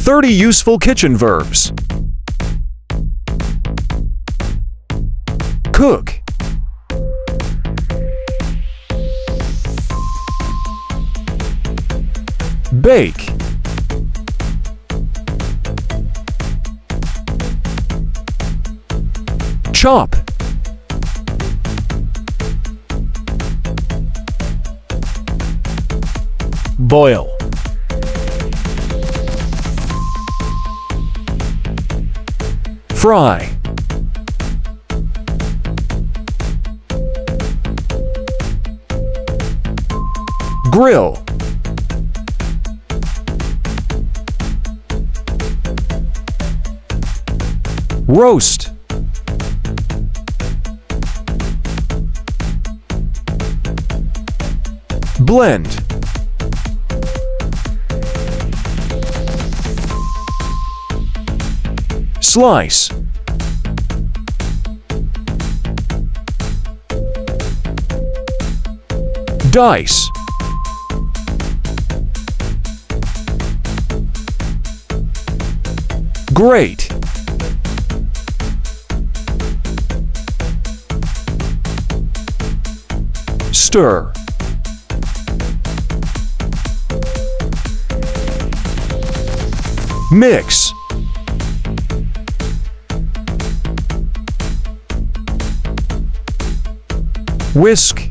30 useful kitchen verbs. Cook. Bake. Chop. Boil. Fry. Grill. Roast. Blend. Slice. Dice. Grate. Stir. Mix. Whisk.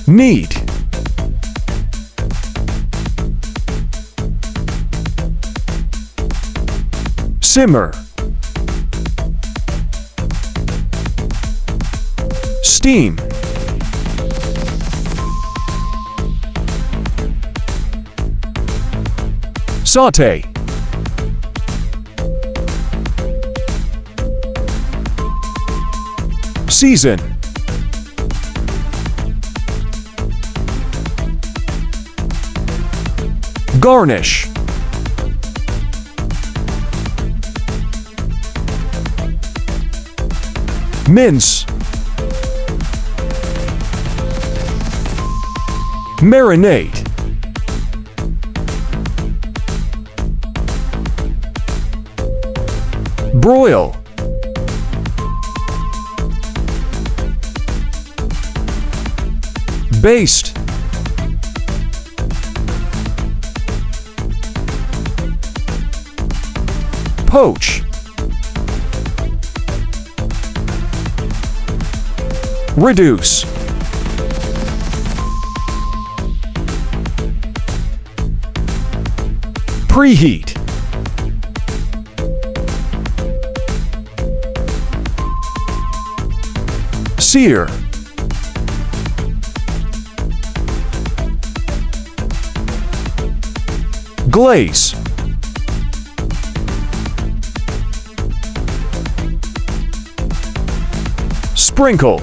Knead. Simmer. Steam. Saute. Season. Garnish. Mince. Marinate. Broil. Baste. Poach. Reduce. Preheat. Sear. Glaze. Sprinkle.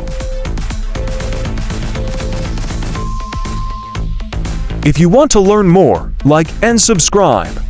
If you want to learn more, like and subscribe.